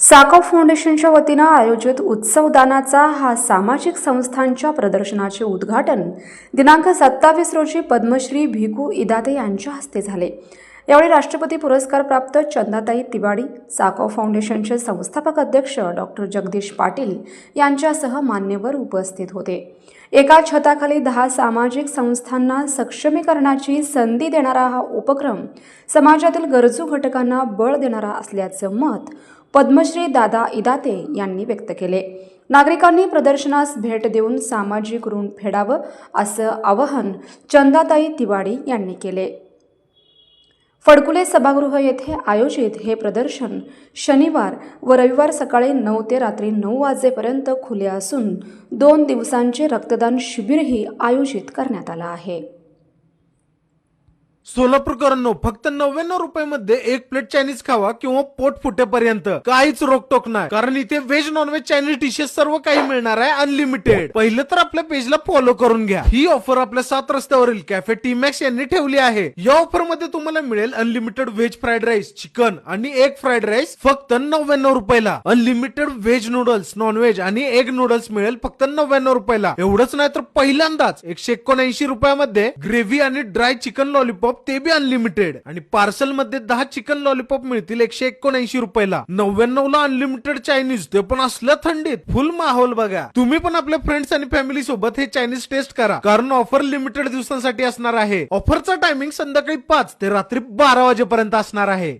साकव फाउंडेशनच्या वतीनं आयोजित उत्सवदानाचा हा सामाजिक संस्थांच्या प्रदर्शनाचे उद्घाटन दिनांक 27 रोजी पद्मश्री भिकू इदाते यांच्या हस्ते झाले। यावेळी राष्ट्रपती पुरस्कार प्राप्त चंदाताई तिवाडी, साकव फाउंडेशनचे संस्थापक अध्यक्ष डॉक्टर जगदीश पाटील यांच्यासह मान्यवर उपस्थित होते। एका छताखाली 10 सामाजिक संस्थांना सक्षमीकरणाची संधी देणारा हा उपक्रम समाजातील गरजू घटकांना बळ देणारा असल्याचं मत पद्मश्री दादा इदाते यांनी व्यक्त केले। नागरिकांनी प्रदर्शनास भेट देऊन सामाजिक ऋण फेडावं असं आवाहन चंदाताई तिवाडी यांनी केले। फडकुले सभागृह येथे आयोजित हे प्रदर्शन शनिवार व रविवार सकाळी 9 ते रात्री 9 वाजेपर्यंत खुले असून 2 दिवसांचे रक्तदान शिबिरही आयोजित करण्यात आलं आहे। सोलापूरकरांनो, फक्त 99 रुपयामध्ये एक प्लेट चायनीज खावा किंवा पोट फुटेपर्यंत काहीच रोकटोक नाही, कारण इथे व्हेज नॉनव्हेज चायनीज डिशेस सर्व काही मिळणार आहे अनलिमिटेड। पहिलं तर आपल्या पेजला फॉलो करून घ्या। ही ऑफर आपल्या 7 रस्त्यावरील कॅफे टी मॅक्स यांनी ठेवली आहे। या ऑफर मध्ये तुम्हाला मिळेल unlimited veg fried rice, chicken आणि एग फ्राईड राईस फक्त 99 रुपयाला। अनलिमिटेड व्हेज नूडल्स, नॉनव्हेज आणि एग नूडल्स मिळेल फक्त 99 रुपयाला। एवढंच नाही तर पहिल्यांदाच 179 रुपयामध्ये ग्रेव्ही आणि ड्राय चिकन लॉलीपॉप ते बी अनलिमिटेड, आणि पार्सल मध्ये 10 चिकन लॉलीपॉप मिळतील 179 रुपयाला। 99 ला अनलिमिटेड चायनीज, ते पण असल्या थंडीत। फुल माहोल बघा। तुम्ही पण आपल्या फ्रेंड्स आणि फॅमिली सोबत हे चायनीज टेस्ट करा, कारण ऑफर लिमिटेड दिवसांसाठी असणार आहे। ऑफरचा टायमिंग संध्याकाळी 5 ते रात्री 12 वाजेपर्यंत असणार आहे।